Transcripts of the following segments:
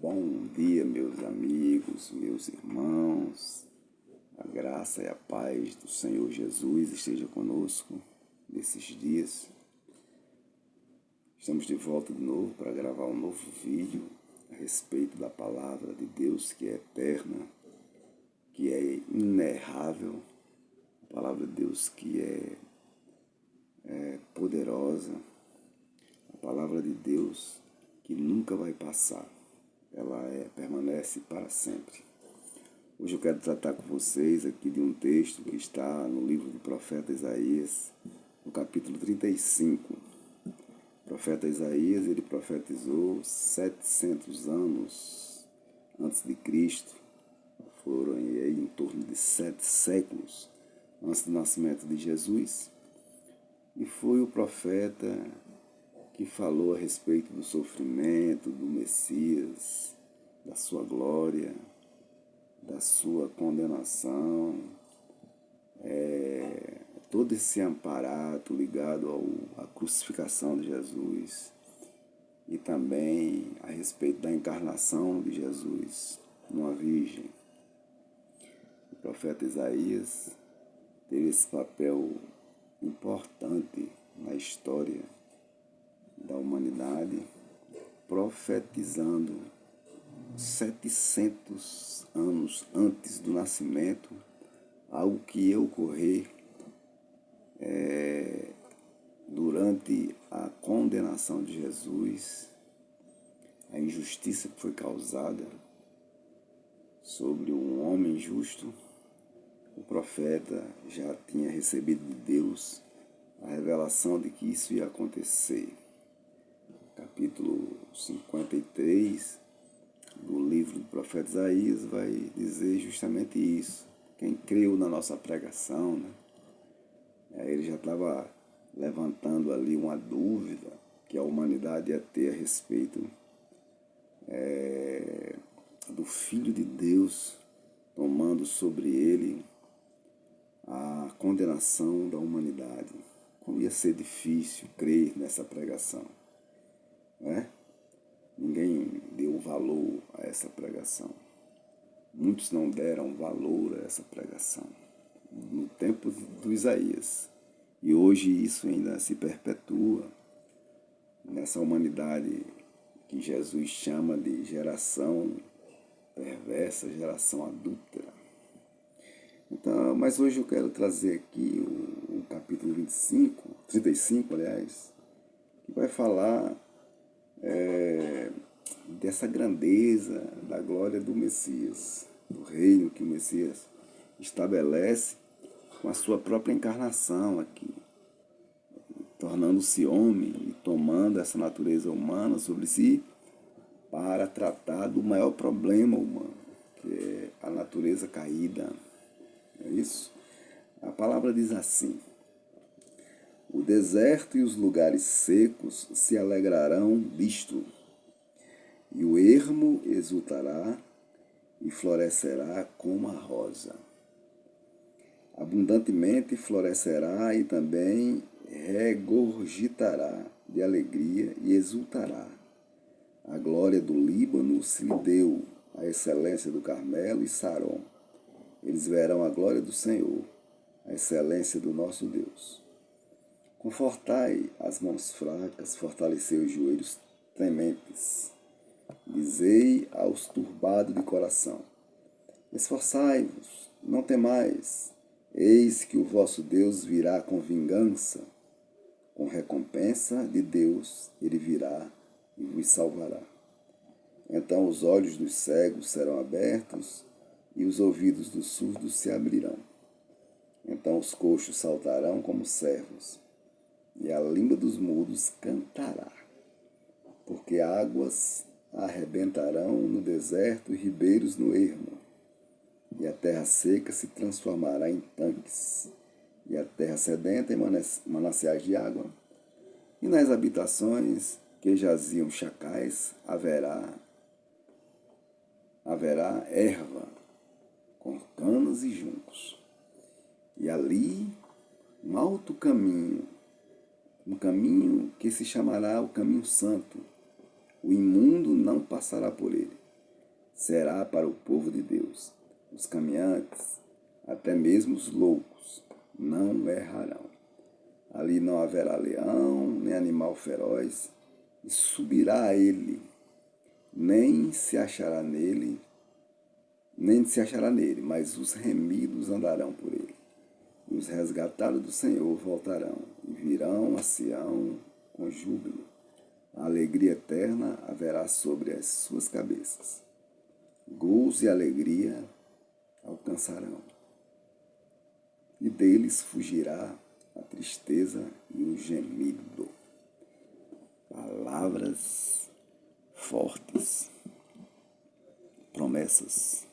Bom dia, meus amigos, meus irmãos. A graça e a paz do Senhor Jesus esteja conosco nesses dias. Estamos de volta de novo para gravar um novo vídeo a respeito da palavra de Deus, que é eterna, que é inerrável, a palavra de Deus que é poderosa, a palavra de Deus que nunca vai passar. Ela permanece para sempre. Hoje eu quero tratar com vocês aqui de um texto que está no livro do profeta Isaías, no capítulo 35. O profeta Isaías, ele profetizou 700 anos antes de Cristo. Foram aí em torno de 7 séculos antes do nascimento de Jesus. E foi o profeta que falou a respeito do sofrimento do Messias, da sua glória, da sua condenação, todo esse aparato ligado à crucificação de Jesus e também a respeito da encarnação de Jesus numa virgem. O profeta Isaías teve esse papel importante na história da humanidade, profetizando 700 anos antes do nascimento, algo que ia ocorrer durante a condenação de Jesus, a injustiça que foi causada sobre um homem justo. O profeta já tinha recebido de Deus a revelação de que isso ia acontecer. Capítulo 53 do livro do profeta Isaías vai dizer justamente isso. Quem creu na nossa pregação, né? Ele já estava levantando ali uma dúvida que a humanidade ia ter a respeito do Filho de Deus tomando sobre ele a condenação da humanidade. Como ia ser difícil crer nessa pregação, né? Ninguém deu valor a essa pregação. Muitos não deram valor a essa pregação no tempo do Isaías. E hoje isso ainda se perpetua nessa humanidade que Jesus chama de geração perversa, geração adúltera. Então, mas hoje eu quero trazer aqui o capítulo 35, aliás, que vai falar dessa grandeza da glória do Messias, do reino que o Messias estabelece com a sua própria encarnação aqui, tornando-se homem e tomando essa natureza humana sobre si para tratar do maior problema humano, que é a natureza caída. É isso? A palavra diz assim: o deserto e os lugares secos se alegrarão disto, e o ermo exultará e florescerá como a rosa. Abundantemente florescerá e também regurgitará de alegria e exultará. A glória do Líbano se lhe deu, a excelência do Carmelo e Saron. Eles verão a glória do Senhor, a excelência do nosso Deus. Confortai as mãos fracas, fortalecei os joelhos tementes. Dizei aos turbados de coração: esforçai-vos, não temais, eis que o vosso Deus virá com vingança, com recompensa de Deus ele virá e vos salvará. Então os olhos dos cegos serão abertos e os ouvidos dos surdos se abrirão. Então os coxos saltarão como servos, e a língua dos mudos cantará, porque águas arrebentarão no deserto e ribeiros no ermo, e a terra seca se transformará em tanques, e a terra sedenta em mananciais de água, e nas habitações que jaziam chacais haverá erva com canas e juncos, e ali um alto caminho, um caminho que se chamará o caminho santo. O imundo não passará por ele. será para o povo de Deus. Os caminhantes, até mesmo os loucos, não errarão. Ali não haverá leão, nem animal feroz, e subirá a ele, nem se achará nele, mas os remidos andarão por ele. E os resgatados do Senhor voltarão, e virão a Sião com júbilo. A alegria eterna haverá sobre as suas cabeças. Gozo e alegria alcançarão. E deles fugirá a tristeza e o gemido. Palavras fortes, promessas,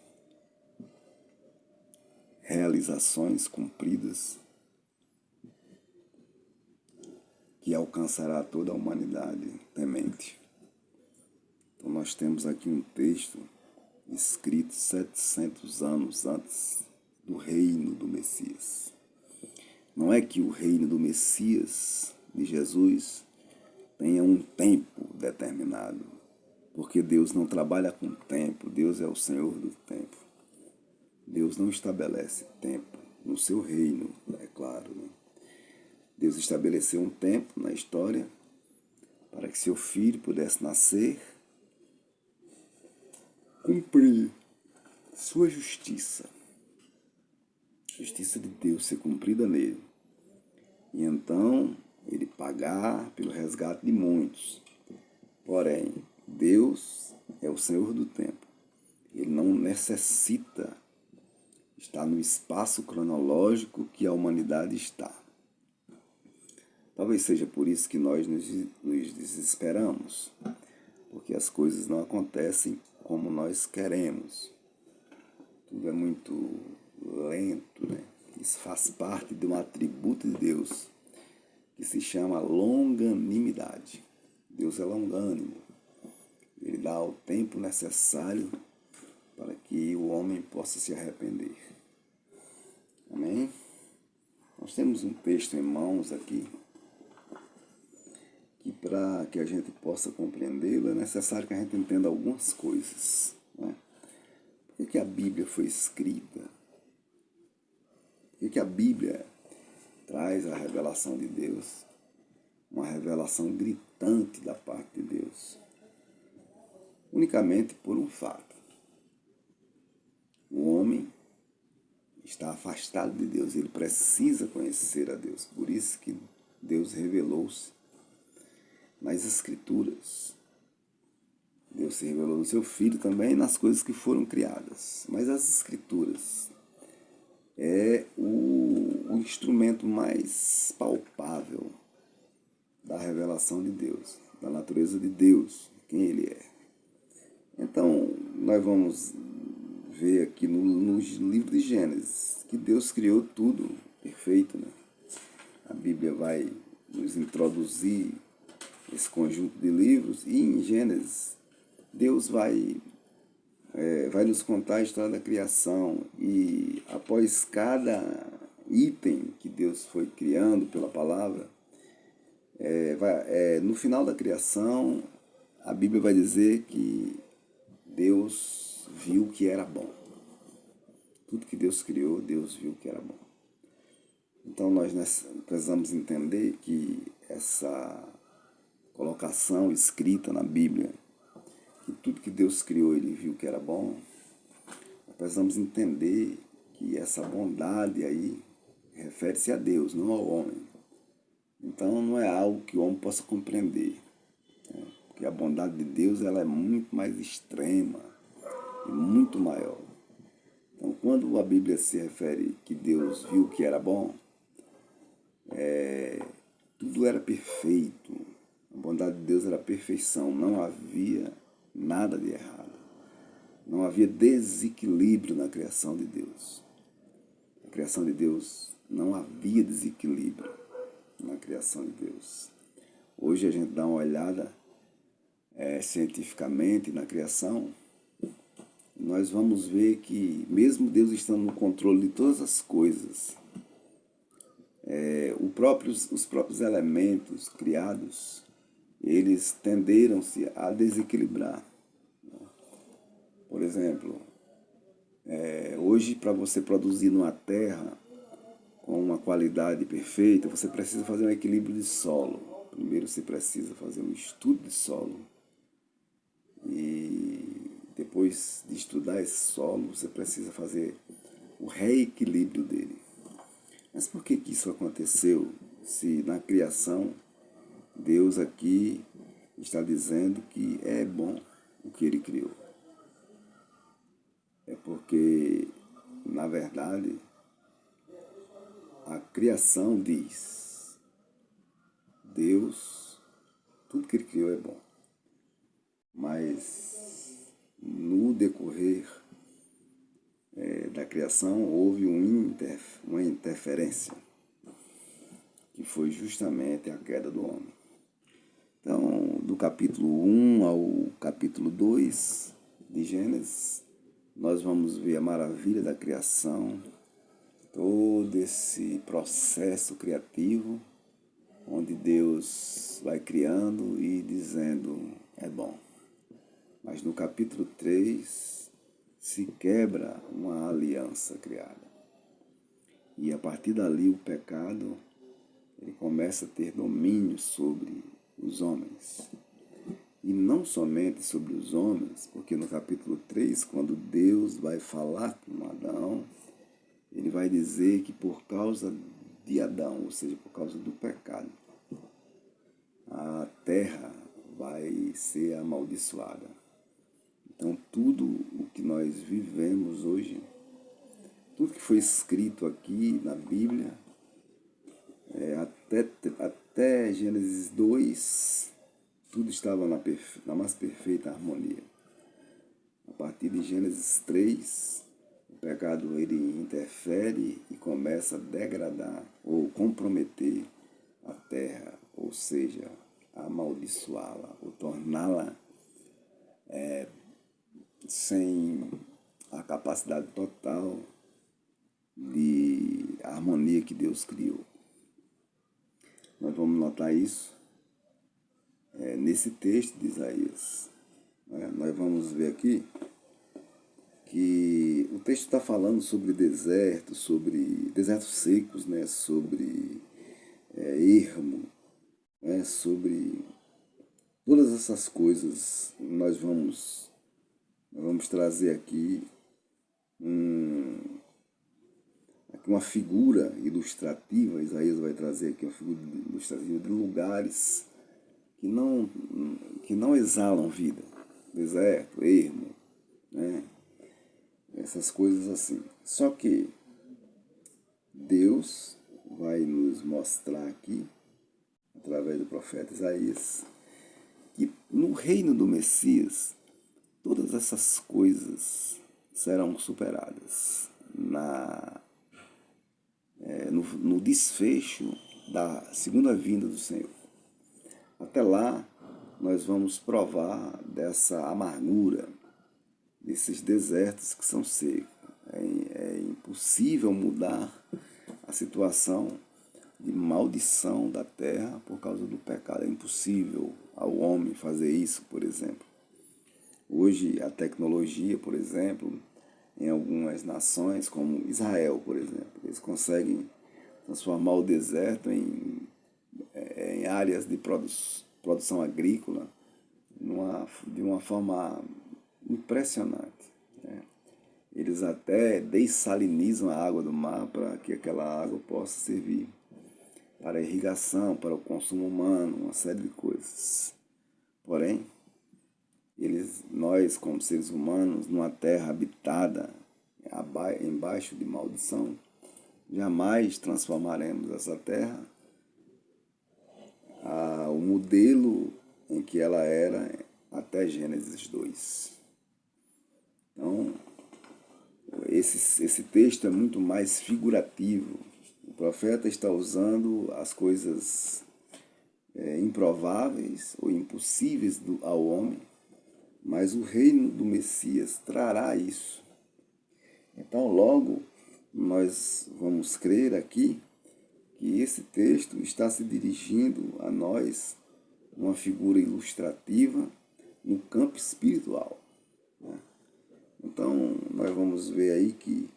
realizações cumpridas que alcançará toda a humanidade temente. Então nós temos aqui um texto escrito 700 anos antes do reino do Messias. Não é que o reino do Messias, de Jesus, tenha um tempo determinado, porque Deus não trabalha com tempo, Deus é o Senhor do tempo. Deus não estabelece tempo no seu reino, é claro, né? Deus estabeleceu um tempo na história para que seu filho pudesse nascer, cumprir sua justiça, a justiça de Deus ser cumprida nele. E então ele pagar pelo resgate de muitos. Porém, Deus é o Senhor do tempo. Ele não necessita estar no espaço cronológico que a humanidade está. Talvez seja por isso que nós nos desesperamos, porque as coisas não acontecem como nós queremos. Tudo é muito lento, né? Isso faz parte de um atributo de Deus que se chama longanimidade. Deus é longânimo. Ele dá o tempo necessário para que o homem possa se arrepender. Amém? Nós temos um texto em mãos aqui que para que a gente possa compreendê-lo é necessário que a gente entenda algumas coisas, né? Por que a Bíblia foi escrita? Por que a Bíblia traz a revelação de Deus? Uma revelação gritante da parte de Deus. Unicamente por um fato. O homem está afastado de Deus, ele precisa conhecer a Deus. Por isso que Deus revelou-se nas Escrituras. Deus se revelou no seu Filho também nas coisas que foram criadas. Mas as Escrituras é o instrumento mais palpável da revelação de Deus, da natureza de Deus, quem Ele é. Então, nós vamos ver aqui no livro de Gênesis que Deus criou tudo perfeito, né? A Bíblia vai nos introduzir esse conjunto de livros e em Gênesis Deus vai nos contar a história da criação e após cada item que Deus foi criando pela palavra, no final da criação a Bíblia vai dizer que Deus viu que era bom. Tudo que Deus criou, Deus viu que era bom. Então nós precisamos entender que essa colocação escrita na Bíblia, que tudo que Deus criou Ele viu que era bom, nós precisamos entender que essa bondade aí refere-se a Deus, não ao homem. Então não é algo que o homem possa compreender, né? Porque a bondade de Deus ela é muito mais extrema e muito maior. Então quando a Bíblia se refere que Deus viu que era bom, tudo era perfeito. A bondade de Deus era perfeição, não havia nada de errado. Não havia desequilíbrio na criação de Deus. Na criação de Deus não havia desequilíbrio na criação de Deus. Hoje a gente dá uma olhada cientificamente na criação, nós vamos ver que mesmo Deus estando no controle de todas as coisas, os próprios elementos criados, eles tenderam-se a desequilibrar. Por exemplo, hoje para você produzir numa terra com uma qualidade perfeita, você precisa fazer um equilíbrio de solo. Primeiro você precisa fazer um estudo de solo. E depois de estudar esse solo, você precisa fazer o reequilíbrio dele. Mas por que isso aconteceu se na criação Deus aqui está dizendo que é bom o que ele criou? É porque, na verdade, a criação diz: Deus, tudo que ele criou é bom. Mas no decorrer da criação houve uma interferência, que foi justamente a queda do homem. Então, do capítulo 1 ao capítulo 2 de Gênesis, nós vamos ver a maravilha da criação, todo esse processo criativo, onde Deus vai criando e dizendo, é bom. Mas no capítulo 3 se quebra uma aliança criada. E a partir dali o pecado ele começa a ter domínio sobre os homens. E não somente sobre os homens, porque no capítulo 3, quando Deus vai falar com Adão, ele vai dizer que por causa de Adão, ou seja, por causa do pecado, a terra vai ser amaldiçoada. Então tudo o que nós vivemos hoje, tudo que foi escrito aqui na Bíblia, até Gênesis 2, tudo estava na mais perfeita harmonia. A partir de Gênesis 3, o pecado ele interfere e começa a degradar ou comprometer a terra, ou seja, amaldiçoá-la ou torná-la sem a capacidade total de harmonia que Deus criou. Nós vamos notar isso nesse texto de Isaías. Nós vamos ver aqui que o texto está falando sobre desertos secos, sobre ermo, sobre todas essas coisas. Nós vamos trazer aqui uma figura ilustrativa. Isaías vai trazer aqui uma figura ilustrativa de lugares que não exalam vida. Deserto, ermo, essas coisas assim. Só que Deus vai nos mostrar aqui, através do profeta Isaías, que no reino do Messias, todas essas coisas serão superadas no desfecho da segunda vinda do Senhor. Até lá, nós vamos provar dessa amargura, desses desertos que são secos. É impossível mudar a situação de maldição da terra por causa do pecado. É impossível ao homem fazer isso, por exemplo. Hoje, a tecnologia, por exemplo, em algumas nações, como Israel, por exemplo, eles conseguem transformar o deserto em áreas de produção agrícola de uma forma impressionante. Eles até dessalinizam a água do mar para que aquela água possa servir para a irrigação, para o consumo humano, uma série de coisas. Porém, nós, como seres humanos, numa terra habitada embaixo de maldição, jamais transformaremos essa terra ao modelo em que ela era até Gênesis 2. Então, esse texto é muito mais figurativo. O profeta está usando as coisas improváveis ou impossíveis ao homem, mas o reino do Messias trará isso. Então, logo, nós vamos crer aqui que esse texto está se dirigindo a nós, uma figura ilustrativa no campo espiritual. nós vamos ver aí que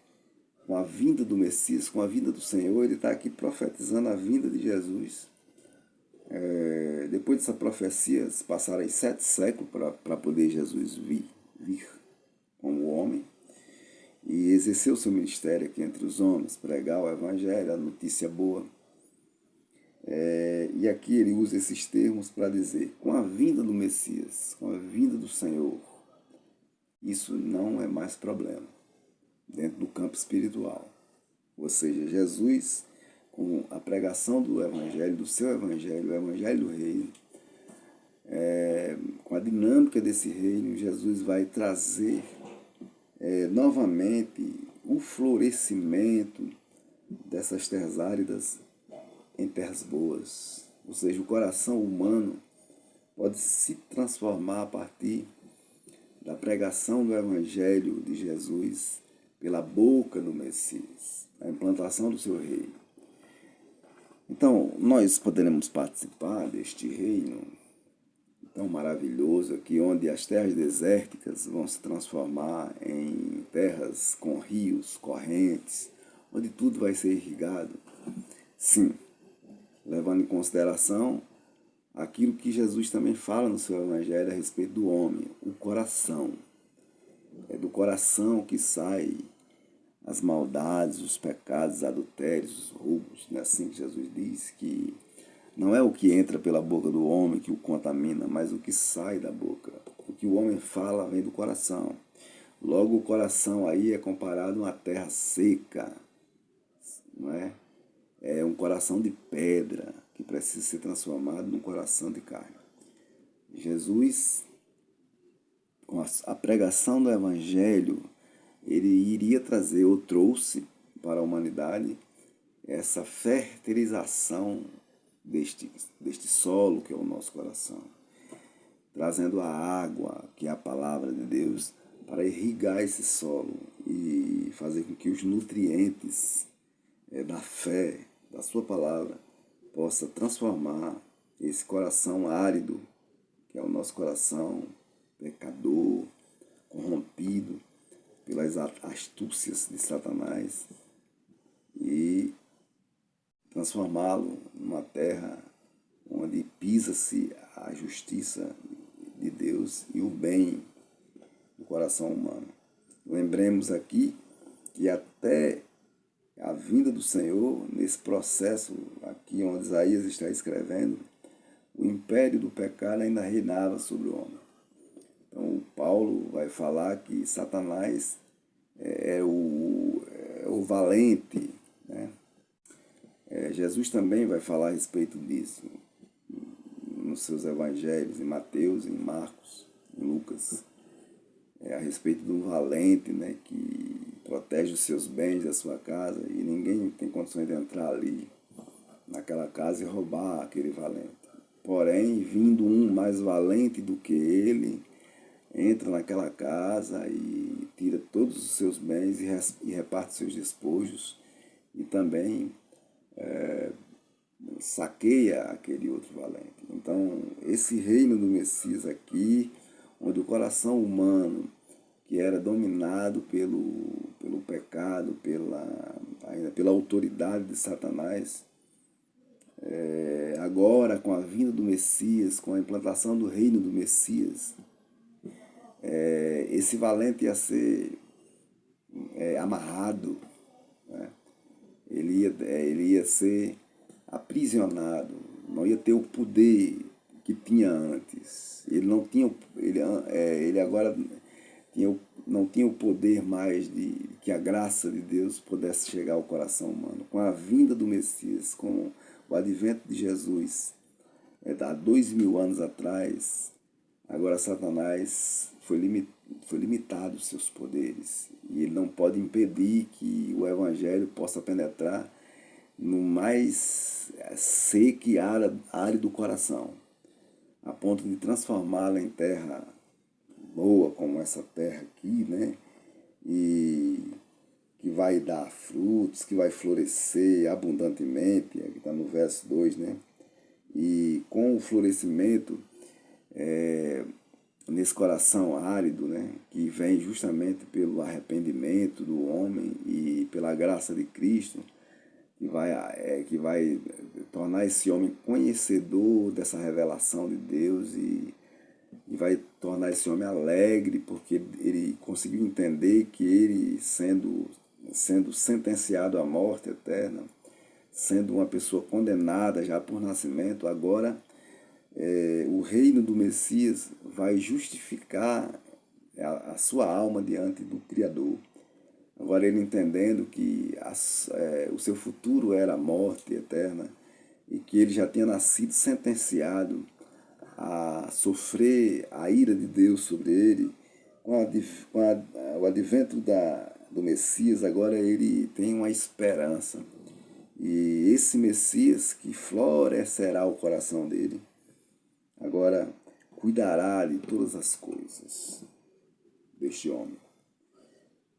com a vinda do Messias, com a vinda do Senhor, ele está aqui profetizando a vinda de Jesus. Depois dessa profecia, se passaram aí 7 séculos para poder Jesus vir como homem e exercer o seu ministério aqui entre os homens, pregar o evangelho, a notícia boa. E aqui ele usa esses termos para dizer, com a vinda do Messias, com a vinda do Senhor, isso não é mais problema dentro do campo espiritual. Ou seja, Jesus, com a pregação do evangelho, do seu evangelho, o evangelho do reino, com a dinâmica desse reino, Jesus vai trazer novamente o florescimento dessas terras áridas em terras boas. Ou seja, o coração humano pode se transformar a partir da pregação do Evangelho de Jesus pela boca do Messias, a implantação do seu reino. Então, nós poderemos participar deste reino tão maravilhoso aqui, onde as terras desérticas vão se transformar em terras com rios, correntes, onde tudo vai ser irrigado. Sim, levando em consideração aquilo que Jesus também fala no seu Evangelho a respeito do homem, o coração. É do coração que sai as maldades, os pecados, os adultérios, os roubos. Não é assim que Jesus diz, que não é o que entra pela boca do homem que o contamina, mas o que sai da boca. O que o homem fala vem do coração. Logo, o coração aí é comparado a uma terra seca, não é? É um coração de pedra que precisa ser transformado num coração de carne. Jesus, com a pregação do Evangelho, ele iria trazer, ou trouxe para a humanidade, essa fertilização deste solo que é o nosso coração, trazendo a água, que é a palavra de Deus, para irrigar esse solo e fazer com que os nutrientes da fé, da sua palavra, possa transformar esse coração árido, que é o nosso coração pecador, corrompido pelas astúcias de Satanás, e transformá-lo numa terra onde pisa-se a justiça de Deus e o bem do coração humano. Lembremos aqui que até a vinda do Senhor, nesse processo aqui onde Isaías está escrevendo, o império do pecado ainda reinava sobre o homem. Então, Paulo vai falar que Satanás é o valente, né? Jesus também vai falar a respeito disso nos seus evangelhos, em Mateus, em Marcos, em Lucas, a respeito do valente, né, que protege os seus bens da sua casa e ninguém tem condições de entrar ali naquela casa e roubar aquele valente. Porém, vindo um mais valente do que ele, entra naquela casa e tira todos os seus bens e reparte seus despojos e também saqueia aquele outro valente. Então, esse reino do Messias aqui, onde o coração humano, que era dominado pelo pecado, pela autoridade de Satanás, agora com a vinda do Messias, com a implantação do reino do Messias, esse valente ia ser amarrado, né? Ele ia ser aprisionado, não ia ter o poder que tinha antes. Ele não tinha, ele agora não tinha o poder mais de que a graça de Deus pudesse chegar ao coração humano. Com a vinda do Messias, com o advento de Jesus, há 2000 anos atrás, agora Satanás foi limitado os seus poderes e ele não pode impedir que o Evangelho possa penetrar no mais seco e árido coração, a ponto de transformá-la em terra boa, como essa terra aqui, né? E que vai dar frutos, que vai florescer abundantemente, que está no verso 2, né? E com o florescimento, nesse coração árido, né, que vem justamente pelo arrependimento do homem e pela graça de Cristo, que vai tornar esse homem conhecedor dessa revelação de Deus e vai tornar esse homem alegre, porque ele conseguiu entender que ele, sendo sentenciado à morte eterna, sendo uma pessoa condenada já por nascimento, agora o reino do Messias vai justificar a sua alma diante do Criador. Agora ele entendendo que o seu futuro era a morte eterna e que ele já tinha nascido sentenciado a sofrer a ira de Deus sobre ele, o advento do Messias, agora ele tem uma esperança. E esse Messias que florescerá o coração dele, agora cuidará de todas as coisas deste homem.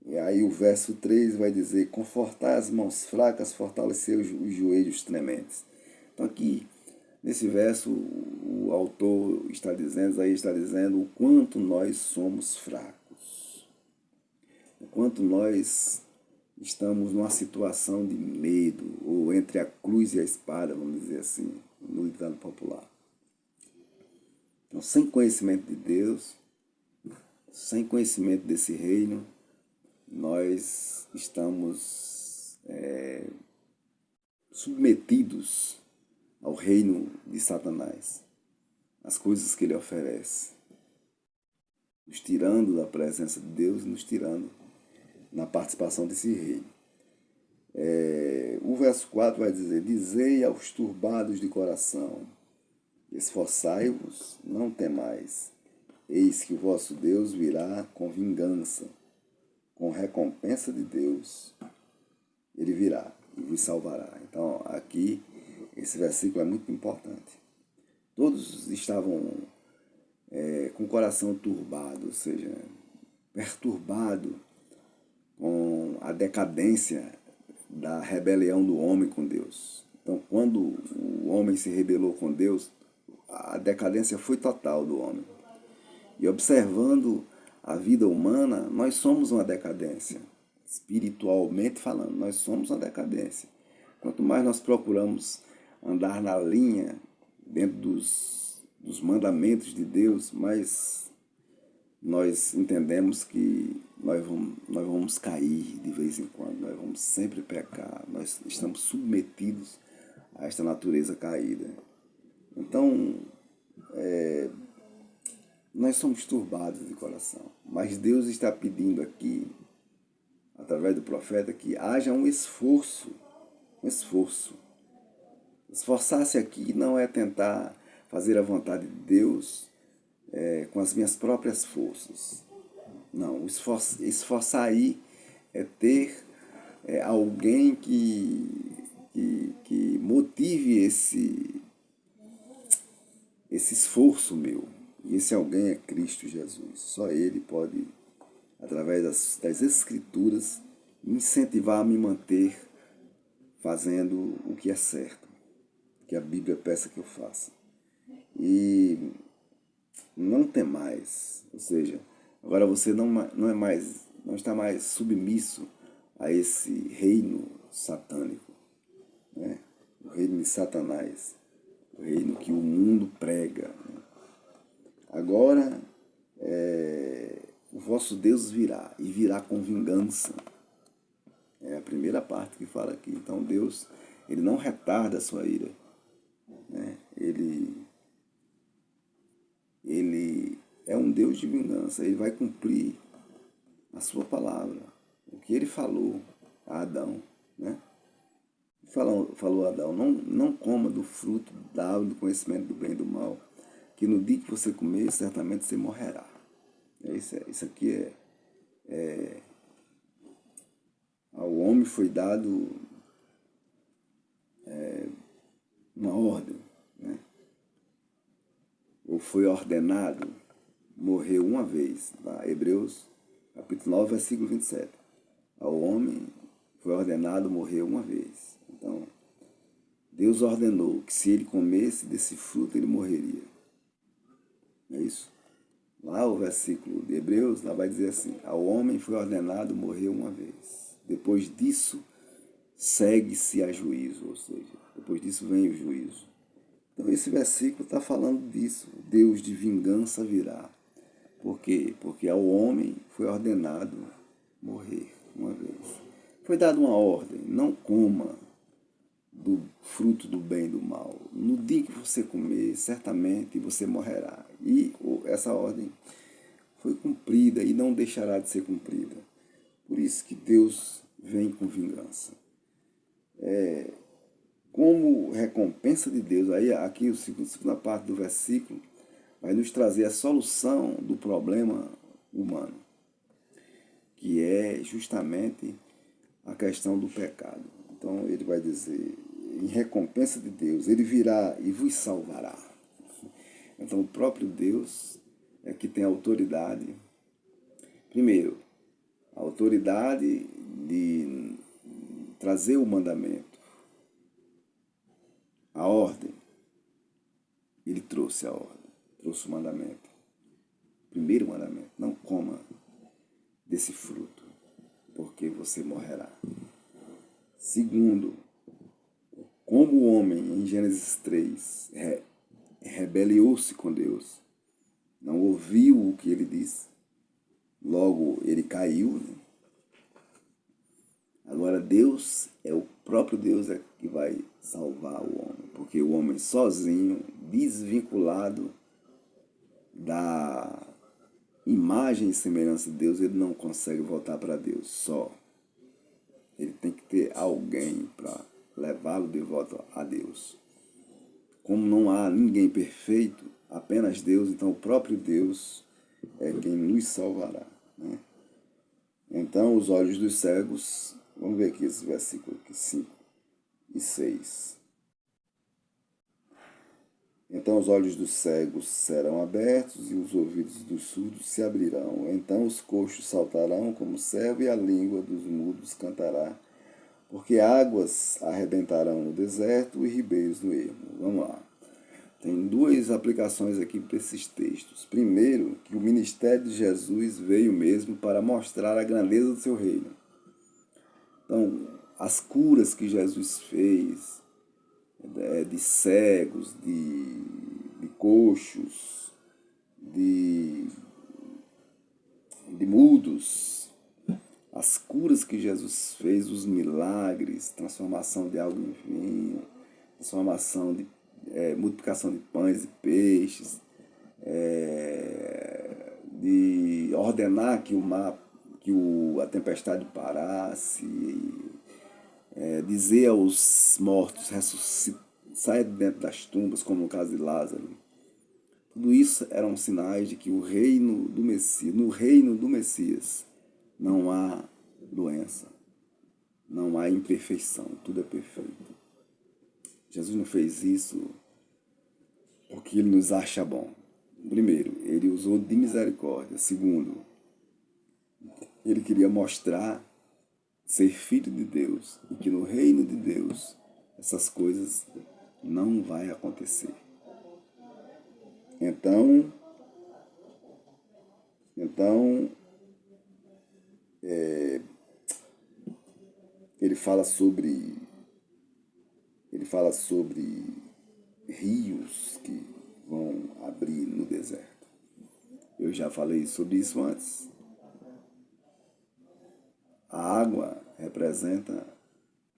E aí o verso 3 vai dizer: confortai as mãos fracas, fortalecer os joelhos trementes. Então aqui, nesse verso, o autor está dizendo o quanto nós somos fracos, o quanto nós estamos numa situação de medo, ou entre a cruz e a espada, vamos dizer assim, no ditado popular. Então, sem conhecimento de Deus, sem conhecimento desse reino, nós estamos submetidos ao reino de Satanás, as coisas que ele oferece, nos tirando da presença de Deus e nos tirando na participação desse reino. O verso 4 vai dizer: dizei aos turbados de coração, esforçai-vos, não temais, eis que o vosso Deus virá com vingança, com recompensa de Deus, ele virá e vos salvará. Então aqui, esse versículo é muito importante. Todos estavam com o coração turbado, ou seja, perturbado com a decadência da rebelião do homem com Deus. Então, quando o homem se rebelou com Deus, a decadência foi total do homem. E observando a vida humana, nós somos uma decadência. Espiritualmente falando, nós somos uma decadência. Quanto mais nós procuramos andar na linha, dentro dos mandamentos de Deus, mais nós entendemos que nós vamos cair de vez em quando, nós vamos sempre pecar, nós estamos submetidos a esta natureza caída. Então, nós somos turbados de coração, mas Deus está pedindo aqui, através do profeta, que haja um esforço. Esforçar-se aqui não é tentar fazer a vontade de Deus com as minhas próprias forças. Não, esforçar aí é ter alguém que motive esse esforço meu. E esse alguém é Cristo Jesus. Só Ele pode, através das Escrituras, me incentivar a me manter fazendo o que é certo, que a Bíblia peça que eu faça. E não temais, ou seja, agora você não está mais submisso a esse reino satânico, né? O reino de Satanás, o reino que o mundo prega, né? Agora o vosso Deus virá, e virá com vingança. É a primeira parte que fala aqui. Então Deus, ele não retarda a sua ira, né? Ele é um Deus de vingança. Ele vai cumprir a sua palavra, o que ele falou a Adão, né? Falou a Adão: não coma do fruto da árvore do conhecimento do bem e do mal, que no dia que você comer, certamente você morrerá. Isso aqui ao homem foi dado uma ordem, né? Ou foi ordenado morrer uma vez. Tá? Hebreus capítulo 9, versículo 27. Ao homem foi ordenado morrer uma vez. Então, Deus ordenou que se ele comesse desse fruto, ele morreria. Não é isso? Lá o versículo de Hebreus, lá vai dizer assim: ao homem foi ordenado morrer uma vez. Depois disso, segue-se a juízo, ou seja, depois disso vem o juízo. Então esse versículo está falando disso. Deus de vingança virá. Por quê? Porque ao homem foi ordenado morrer uma vez. Foi dada uma ordem: não coma do fruto do bem e do mal. No dia que você comer, certamente você morrerá. E essa ordem foi cumprida e não deixará de ser cumprida. Por isso que Deus vem com vingança. Como recompensa de Deus, aí aqui a segunda parte do versículo vai nos trazer a solução do problema humano, que é justamente a questão do pecado. Então ele vai dizer, em recompensa de Deus, ele virá e vos salvará. Então o próprio Deus é que tem a autoridade, primeiro, a autoridade de trazer o mandamento, a ordem. Ele trouxe a ordem, trouxe o mandamento. Primeiro mandamento, não coma desse fruto, porque você morrerá. Segundo, como o homem, em Gênesis 3, rebeliou-se com Deus, não ouviu o que ele disse, logo ele caiu, né? Agora Deus é o próprio Deus que vai salvar o homem, porque o homem sozinho, desvinculado da imagem e semelhança de Deus, ele não consegue voltar para Deus só. Ele tem que ter alguém para levá-lo de volta a Deus. Como não há ninguém perfeito, apenas Deus, então o próprio Deus é quem nos salvará, né? Então os olhos dos cegos, vamos ver aqui esse versículo aqui, 5 e 6. Então os olhos dos cegos serão abertos e os ouvidos dos surdos se abrirão. Então os coxos saltarão como servo e a língua dos mudos cantará, porque águas arrebentarão no deserto e ribeiros no ermo. Vamos lá. Tem duas aplicações aqui para esses textos. Primeiro, que o ministério de Jesus veio mesmo para mostrar a grandeza do seu reino. Então, as curas que Jesus fez, de cegos, de coxos, de mudos, as curas que Jesus fez, os milagres, transformação de água em vinho, transformação de multiplicação de pães e peixes, de ordenar que a tempestade parasse, dizer aos mortos, saia de dentro das tumbas, como no caso de Lázaro. Tudo isso eram sinais de que no reino do Messias, não há doença, não há imperfeição, tudo é perfeito. Jesus não fez isso porque ele nos acha bom. Primeiro, ele usou de misericórdia. Segundo, ele queria mostrar ser filho de Deus e que no reino de Deus essas coisas não vai acontecer. Então ele fala sobre rios que vão abrir no deserto. Eu já falei sobre isso antes. A água representa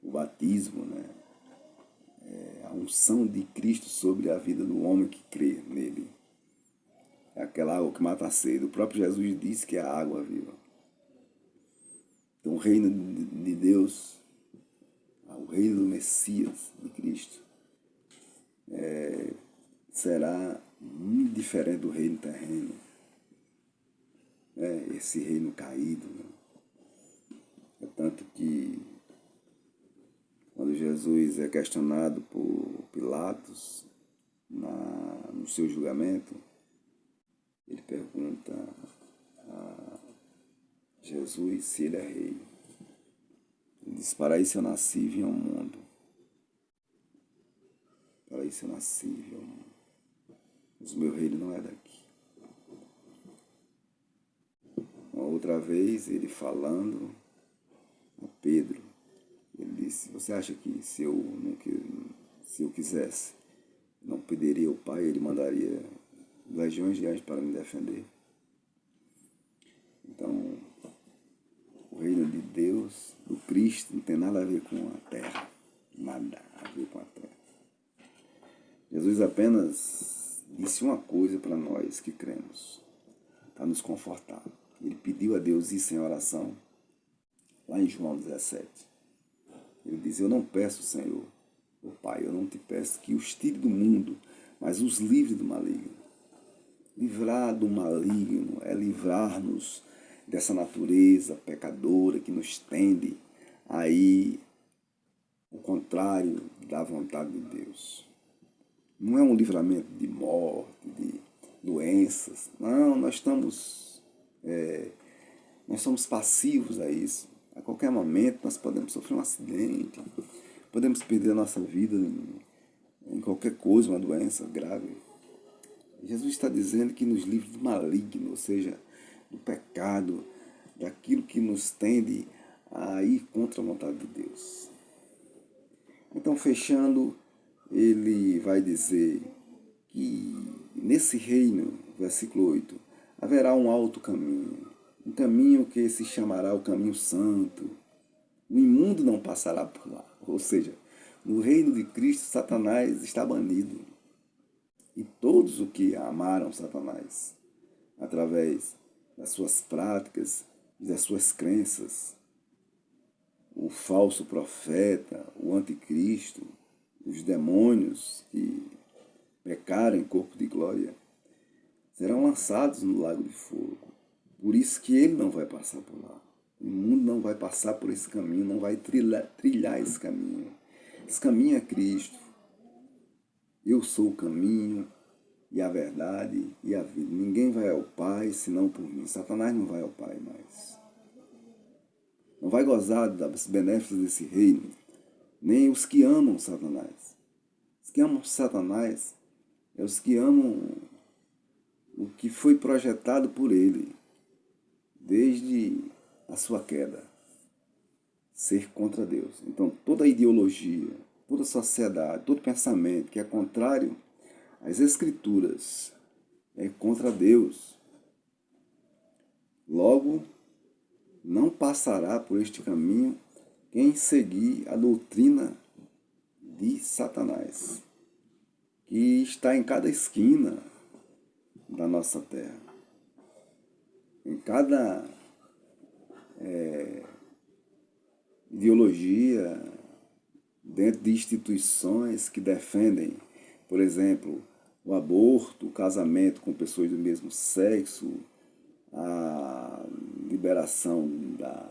o batismo, né? A unção de Cristo sobre a vida do homem que crê nele. É aquela água que mata a sede. O próprio Jesus disse que é a água viva. Então o reino de Deus, o reino do Messias, de Cristo, será muito diferente do reino terreno. Esse reino caído, né? É tanto que quando Jesus é questionado por Pilatos no seu julgamento, ele pergunta a Jesus se ele é rei. Ele diz: para isso eu nasci e vim ao mundo. Para isso eu nasci e vim ao mundo. Mas o meu reino não é daqui. outra vez, ele falando a Pedro, ele disse, você acha que se eu quisesse, não pediria ao Pai, ele mandaria legiões de anjos para me defender? Então, o reino de Deus, do Cristo, não tem nada a ver com a terra. Nada a ver com a terra. Jesus apenas disse uma coisa para nós que cremos, para nos confortar. Ele pediu a Deus isso em oração, lá em João 17. Ele diz, eu não peço, Senhor, o Pai, eu não te peço que os tire do mundo, mas os livre do maligno. Livrar do maligno é livrar-nos dessa natureza pecadora que nos tende aí o contrário da vontade de Deus. Não é um livramento de morte, de doenças. Não, nós somos passivos a isso. A qualquer momento nós podemos sofrer um acidente, podemos perder a nossa vida em qualquer coisa, uma doença grave. Jesus está dizendo que nos livre do maligno, ou seja, do pecado, daquilo que nos tende a ir contra a vontade de Deus. Então, fechando, ele vai dizer que nesse reino, versículo 8, haverá um alto caminho, um caminho que se chamará o caminho santo. O imundo não passará por lá. Ou seja, no reino de Cristo, Satanás está banido. E todos os que amaram Satanás, através das suas práticas e das suas crenças, o falso profeta, o anticristo, os demônios que pecaram em corpo de glória, serão lançados no lago de fogo. Por isso que ele não vai passar por lá. O mundo não vai passar por esse caminho, não vai trilhar esse caminho. Esse caminho é Cristo. Eu sou o caminho e a verdade e a vida. Ninguém vai ao Pai senão por mim. Satanás não vai ao Pai mais. Não vai gozar das benéficas desse reino, nem os que amam Satanás. Os que amam Satanás é os que amam o que foi projetado por ele, desde a sua queda, ser contra Deus. Então, toda ideologia, toda sociedade, todo pensamento que é contrário às Escrituras é contra Deus. Logo, não passará por este caminho quem seguir a doutrina de Satanás, que está em cada esquina da nossa terra, em cada ideologia, dentro de instituições que defendem, por exemplo, o aborto, o casamento com pessoas do mesmo sexo, a liberação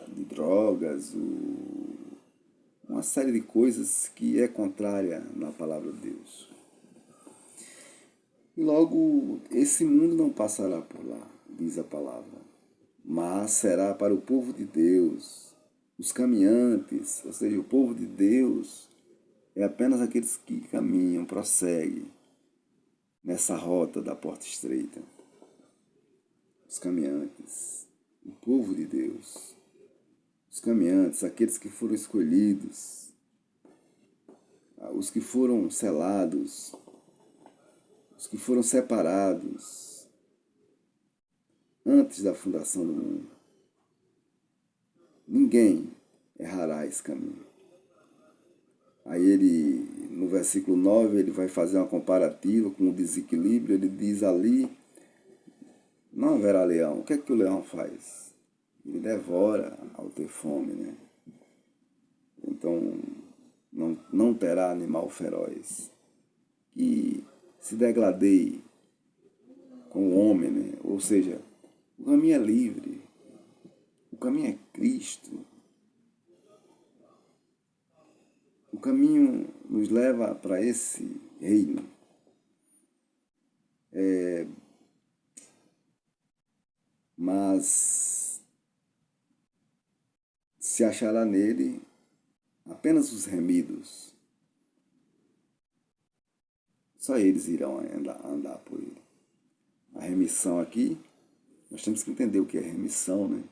de drogas, uma série de coisas que é contrária na palavra de Deus. E logo, esse mundo não passará por lá, diz a palavra, mas será para o povo de Deus, os caminhantes, ou seja, o povo de Deus é apenas aqueles que caminham, prosseguem nessa rota da porta estreita. Os caminhantes, o povo de Deus, os caminhantes, aqueles que foram escolhidos, os que foram selados, os que foram separados antes da fundação do mundo. Ninguém errará esse caminho. Aí ele, no versículo 9, ele vai fazer uma comparativa com o desequilíbrio. Ele diz ali, não haverá leão. O que é que o leão faz? Ele devora ao ter fome, né? Então, não terá animal feroz que se degladeie com o homem, né? Ou seja, o caminho é livre, o caminho é Cristo. O caminho nos leva para esse reino. Mas se achará nele apenas os remidos. Só eles irão andar por ele. A remissão aqui Nós temos que entender o que é remissão, né?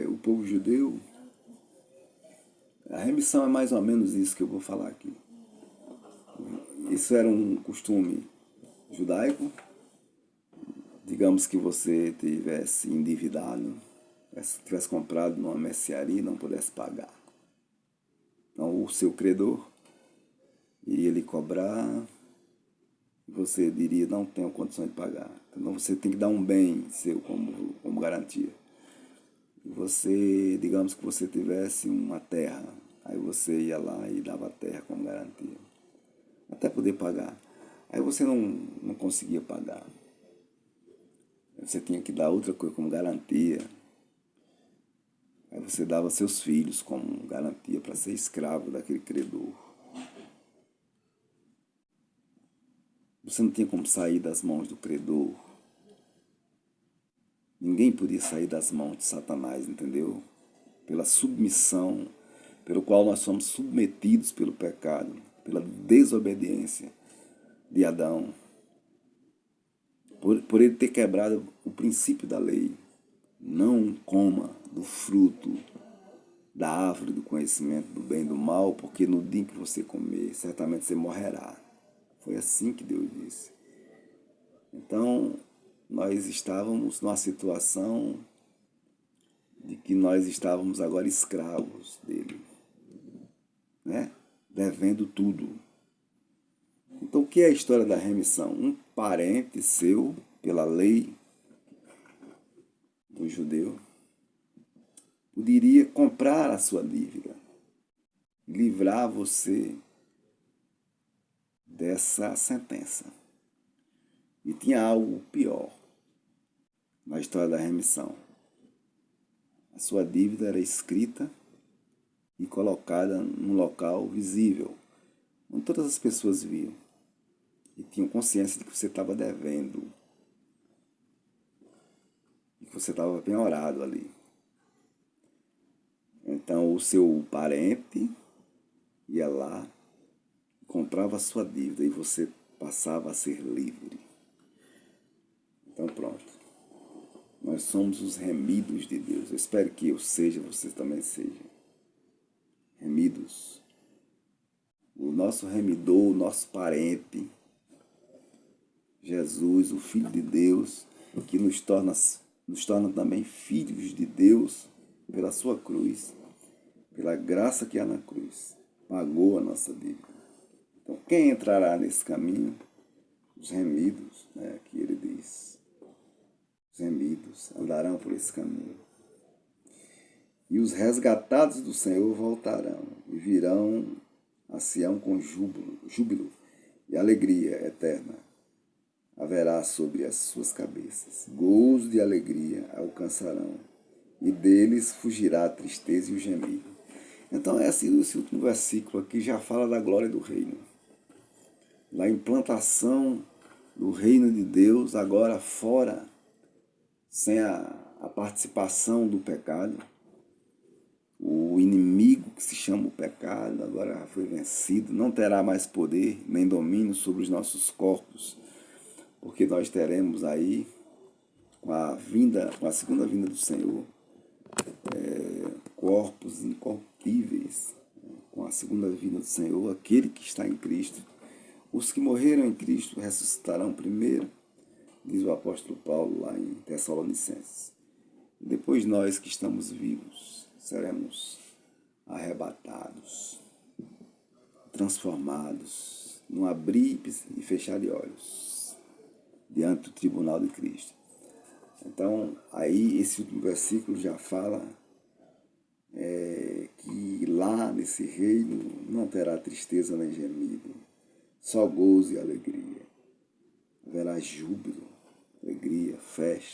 O povo judeu, a remissão é mais ou menos isso que eu vou falar aqui. Isso era um costume judaico. Digamos que você tivesse endividado, tivesse comprado numa mercearia e não pudesse pagar. Então, o seu credor iria lhe cobrar, e você diria, não tenho condições de pagar. Então, você tem que dar um bem seu como garantia. E você, digamos que você tivesse uma terra, aí você ia lá e dava a terra como garantia, até poder pagar. Aí você não conseguia pagar. Você tinha que dar outra coisa como garantia. Aí você dava seus filhos como garantia para ser escravo daquele credor. Você não tinha como sair das mãos do credor. Ninguém podia sair das mãos de Satanás, entendeu? Pela submissão, pelo qual nós somos submetidos pelo pecado, pela desobediência de Adão. Por ele ter quebrado o princípio da lei. Não coma do fruto da árvore do conhecimento do bem e do mal, porque no dia em que você comer, certamente você morrerá. Foi assim que Deus disse. Então, nós estávamos numa situação de que nós estávamos agora escravos dele, né? Devendo tudo. Então, o que é a história da remissão? Um parente seu, pela lei do judeu, poderia comprar a sua dívida, livrar você dessa sentença. E tinha algo pior na história da remissão. A sua dívida era escrita e colocada num local visível, onde todas as pessoas viam e tinham consciência de que você estava devendo e que você estava penhorado ali. Então o seu parente ia lá, comprava a sua dívida e você passava a ser livre. Então pronto. Nós somos os remidos de Deus. Eu espero que eu seja, vocês também sejam. Remidos. O nosso remidor, o nosso parente, Jesus, o Filho de Deus, que nos torna também filhos de Deus pela sua cruz, pela graça que há na cruz. Pagou a nossa dívida. Então, quem entrará nesse caminho? Os remidos, né, que ele diz. Os remidos andarão por esse caminho. E os resgatados do Senhor voltarão e virão a Sião com júbilo e alegria eterna. Haverá sobre as suas cabeças. Gozo de alegria alcançarão, e deles fugirá a tristeza e o gemido. Então, esse último versículo aqui já fala da glória do reino. Da implantação do reino de Deus, agora fora, sem a participação do pecado. O inimigo que se chama o pecado agora foi vencido, não terá mais poder nem domínio sobre os nossos corpos, porque nós teremos aí, com a segunda vinda do Senhor, corpos incorruptíveis. Com a segunda vinda do Senhor, aquele que está em Cristo, os que morreram em Cristo ressuscitarão primeiro, diz o apóstolo Paulo lá em Tessalonicenses. E depois nós que estamos vivos seremos arrebatados, transformados, num abrir e fechar de olhos, diante do tribunal de Cristo. Então, aí esse último versículo já fala que lá nesse reino não terá tristeza nem gemido, só gozo e alegria. Haverá júbilo, alegria, festa.